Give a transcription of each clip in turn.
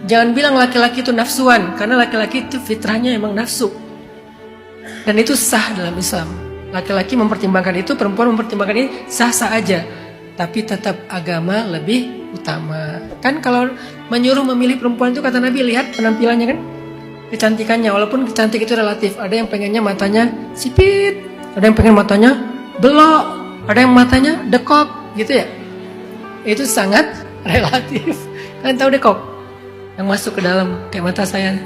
Jangan bilang laki-laki itu nafsuan, karena laki-laki itu fitrahnya emang nafsu. Dan itu sah dalam Islam. Laki-laki mempertimbangkan itu, perempuan mempertimbangkan ini, sah-sah aja. Tapi tetap agama lebih utama. Kan kalau menyuruh memilih perempuan itu kata Nabi, lihat penampilannya kan, kecantikannya. Walaupun kecantik itu relatif. Ada yang pengennya matanya sipit, ada yang pengen matanya belok, ada yang matanya dekok, gitu ya. Itu sangat relatif. Kalian tahu dekok? Yang masuk ke dalam kayak mata saya.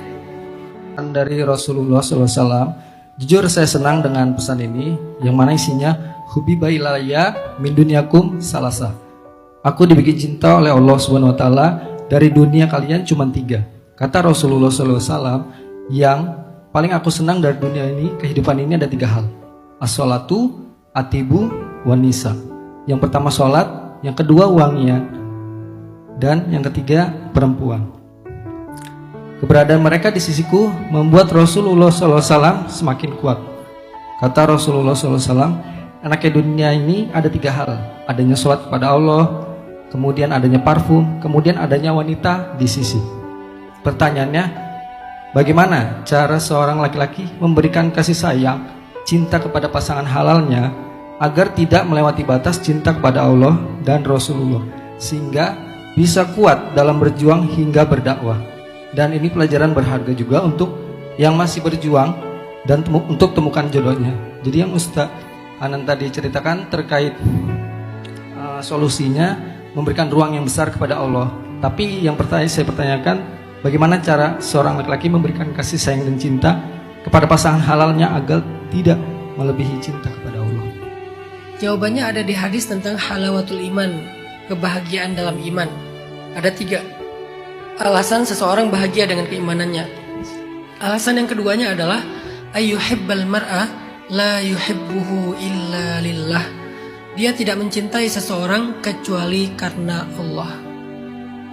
Dari Rasulullah SAW, jujur saya senang dengan pesan ini, yang mana isinya hubiba ilayya min dunyakum salasa. Aku dibikin cinta oleh Allah Subhanahu Wa Taala, dari dunia kalian cuma 3. Kata Rasulullah SAW, yang paling aku senang dari dunia ini, kehidupan ini ada 3 hal: as-sholatu, atibu, wanisa. Yang pertama sholat, yang kedua uangnya, dan yang ketiga perempuan. Keberadaan mereka di sisiku membuat Rasulullah SAW semakin kuat. Kata Rasulullah SAW, enaknya dunia ini ada 3 hal: adanya sholat kepada Allah, kemudian adanya parfum, kemudian adanya wanita di sisi. Pertanyaannya, bagaimana cara seorang laki-laki memberikan kasih sayang, cinta kepada pasangan halalnya, agar tidak melewati batas cinta kepada Allah dan Rasulullah, sehingga bisa kuat dalam berjuang hingga berdakwah. Dan ini pelajaran berharga juga untuk yang masih berjuang dan untuk temukan jodohnya. Jadi yang Ustaz Anan tadi ceritakan terkait solusinya memberikan ruang yang besar kepada Allah. Tapi yang saya pertanyakan, bagaimana cara seorang laki-laki memberikan kasih sayang dan cinta kepada pasangan halalnya agar tidak melebihi cinta kepada Allah? Jawabannya ada di hadis tentang halawatul iman, kebahagiaan dalam iman. Ada 3 alasan seseorang bahagia dengan keimanannya. Alasan yang keduanya adalah ayyuhibbal mar'a la yuhibbuhu illa lillah. Dia tidak mencintai seseorang kecuali karena Allah.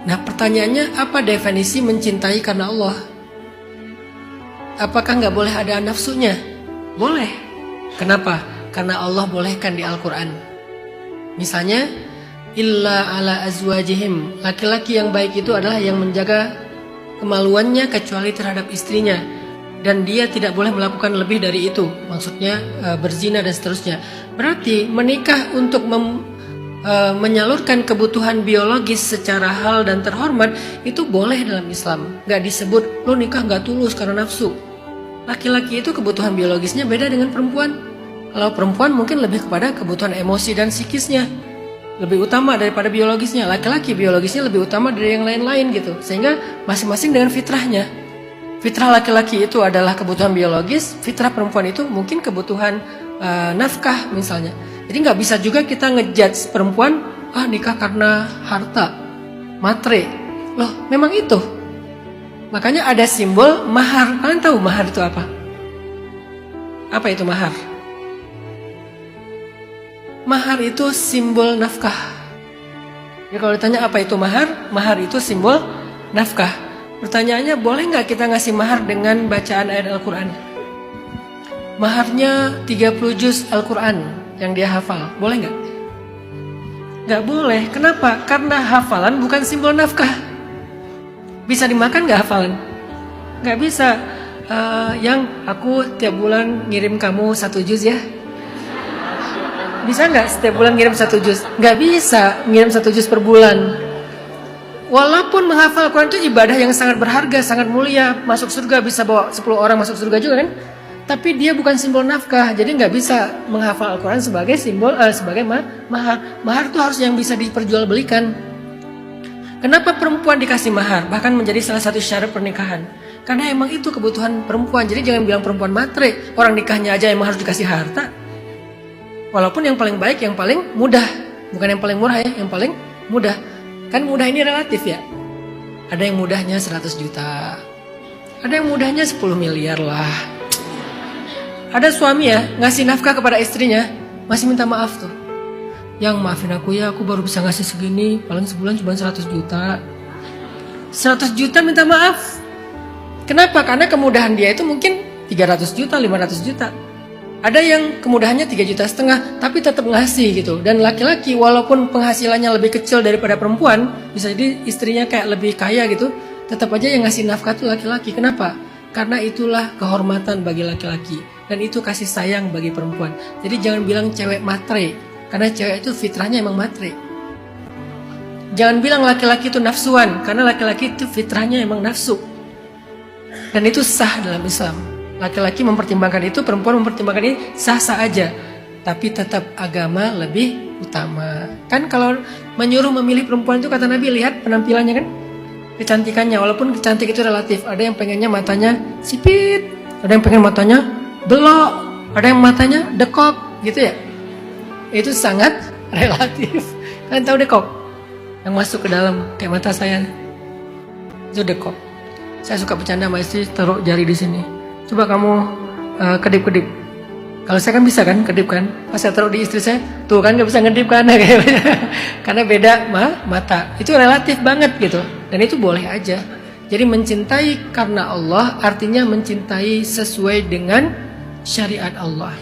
Nah, pertanyaannya, apa definisi mencintai karena Allah? Apakah nggak boleh ada nafsunya? Boleh. Kenapa? Karena Allah bolehkan di Al-Quran. Misalnya, illa ala azwajihim, laki-laki yang baik itu adalah yang menjaga kemaluannya kecuali terhadap istrinya, dan dia tidak boleh melakukan lebih dari itu, maksudnya berzina dan seterusnya. Berarti menikah untuk menyalurkan kebutuhan biologis secara halal dan terhormat itu boleh dalam Islam. Gak disebut lo nikah gak tulus karena nafsu. Laki-laki itu kebutuhan biologisnya beda dengan perempuan. Kalau perempuan mungkin lebih kepada kebutuhan emosi dan psikisnya, lebih utama daripada biologisnya. Laki-laki biologisnya lebih utama dari yang lain-lain gitu. Sehingga masing-masing dengan fitrahnya. Fitrah laki-laki itu adalah kebutuhan biologis, fitrah perempuan itu mungkin kebutuhan nafkah misalnya. Jadi nggak bisa juga kita ngejudge perempuan, nikah karena harta, matre. Loh, memang itu. Makanya ada simbol mahar. Kalian tahu mahar itu apa? Apa itu mahar? Mahar itu simbol nafkah. Ya, kalau ditanya apa itu mahar, mahar itu simbol nafkah. Pertanyaannya, boleh nggak kita ngasih mahar dengan bacaan ayat Al-Quran? Maharnya 30 juz Al-Quran yang dia hafal, boleh nggak? Nggak boleh. Kenapa? Karena hafalan bukan simbol nafkah. Bisa dimakan nggak hafalan? Nggak bisa. Yang aku tiap bulan ngirim kamu 1 juz ya. Bisa nggak setiap bulan ngirim 1 juz? Nggak bisa ngirim 1 juz per bulan. Walaupun menghafal Al-Quran itu ibadah yang sangat berharga, sangat mulia, masuk surga, bisa bawa 10 orang masuk surga juga kan? Tapi dia bukan simbol nafkah, jadi nggak bisa menghafal Al-Quran sebagai simbol, sebagai mahar. Mahar itu harus yang bisa diperjualbelikan. Kenapa perempuan dikasih mahar? Bahkan menjadi salah satu syarat pernikahan. Karena emang itu kebutuhan perempuan. Jadi jangan bilang perempuan matre. Orang nikahnya aja emang harus dikasih harta. Walaupun yang paling baik, yang paling mudah. Bukan yang paling murah ya, yang paling mudah. Kan mudah ini relatif ya. Ada yang mudahnya 100 juta. Ada yang mudahnya 10 miliar lah. Ada suami ya, ngasih nafkah kepada istrinya, masih minta maaf tuh. Yang maafin aku ya, aku baru bisa ngasih segini, paling sebulan cuma 100 juta. 100 juta minta maaf. Kenapa? Karena kemudahan dia itu mungkin 300 juta, 500 juta. Ada yang kemudahannya 3,5 juta, tapi tetap ngasih gitu. Dan laki-laki walaupun penghasilannya lebih kecil daripada perempuan, bisa jadi istrinya kayak lebih kaya gitu, tetap aja yang ngasih nafkah itu laki-laki. Kenapa? Karena itulah kehormatan bagi laki-laki dan itu kasih sayang bagi perempuan. Jadi jangan bilang cewek matre, karena cewek itu fitrahnya emang matre. Jangan bilang laki-laki itu nafsuan, karena laki-laki itu fitrahnya emang nafsu. Dan itu sah dalam Islam. Laki-laki mempertimbangkan itu, perempuan mempertimbangkan ini, sah-sah aja. Tapi tetap agama lebih utama. Kan kalau menyuruh memilih perempuan itu kata Nabi, lihat penampilannya kan, kecantikannya. Walaupun kecantik itu relatif. Ada yang pengennya matanya sipit, ada yang pengen matanya belok, ada yang matanya dekok, gitu ya. Itu sangat relatif. Kalian tahu dekok? Yang masuk ke dalam kayak mata saya itu dekok. Saya suka bercanda sama istri, taruh jari di sini. Coba kamu kedip-kedip. Kalau saya kan bisa kan kedip kan. Pas saya taruh di istri saya, tuh kan nggak bisa ngedip kan. Karena beda mata. Itu relatif banget gitu. Dan itu boleh aja. Jadi mencintai karena Allah artinya mencintai sesuai dengan syariat Allah.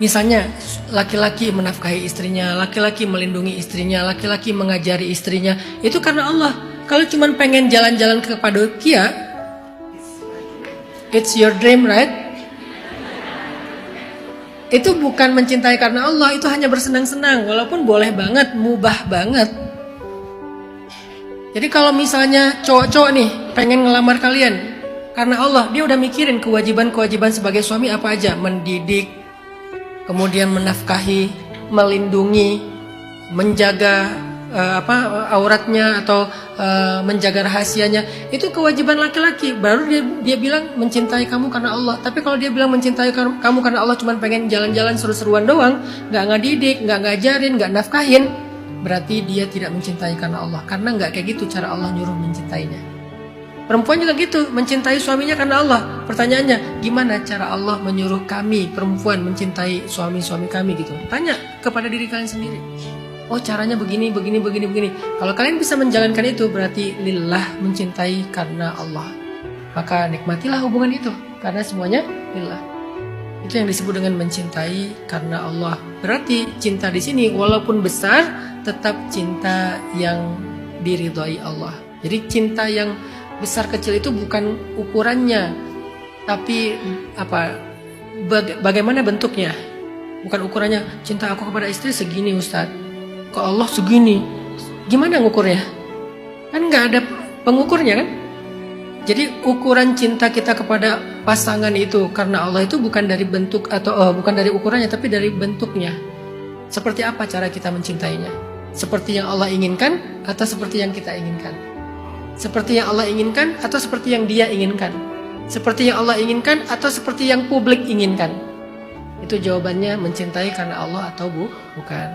Misalnya laki-laki menafkahi istrinya, laki-laki melindungi istrinya, laki-laki mengajari istrinya, itu karena Allah. Kalau cuma pengen jalan-jalan ke Kapadokia, it's your dream, right? Itu bukan mencintai karena Allah, itu hanya bersenang-senang, walaupun boleh banget, mubah banget. Jadi kalau misalnya cowok-cowok nih pengen ngelamar kalian karena Allah, dia udah mikirin kewajiban-kewajiban sebagai suami apa aja, mendidik, kemudian menafkahi, melindungi, menjaga auratnya atau menjaga rahasianya. Itu kewajiban laki-laki. Baru dia bilang mencintai kamu karena Allah. Tapi kalau dia bilang mencintai kamu karena Allah cuma pengen jalan-jalan seru-seruan doang, nggak ngedidik, nggak ngajarin, nggak nafkahin, berarti dia tidak mencintai karena Allah. Karena nggak kayak gitu cara Allah nyuruh mencintainya. Perempuan juga gitu, mencintai suaminya karena Allah. Pertanyaannya, gimana cara Allah menyuruh kami perempuan mencintai suami-suami kami gitu? Tanya kepada diri kalian sendiri. Oh, caranya begini. Kalau kalian bisa menjalankan itu, berarti lillah, mencintai karena Allah. Maka nikmatilah hubungan itu, karena semuanya lillah. Itu yang disebut dengan mencintai karena Allah. Berarti cinta di sini walaupun besar, tetap cinta yang diridhai Allah. Jadi cinta yang besar kecil itu bukan ukurannya, tapi bagaimana bentuknya. Bukan ukurannya, cinta aku kepada istri segini Ustadz, ke Allah segini. Gimana ngukurnya? Kan nggak ada pengukurnya kan? Jadi ukuran cinta kita kepada pasangan itu karena Allah itu bukan dari bentuk atau bukan dari ukurannya, tapi dari bentuknya. Seperti apa cara kita mencintainya? Seperti yang Allah inginkan atau seperti yang kita inginkan? Seperti yang Allah inginkan atau seperti yang dia inginkan? Seperti yang Allah inginkan atau seperti yang publik inginkan? Itu jawabannya mencintai karena Allah atau bukan.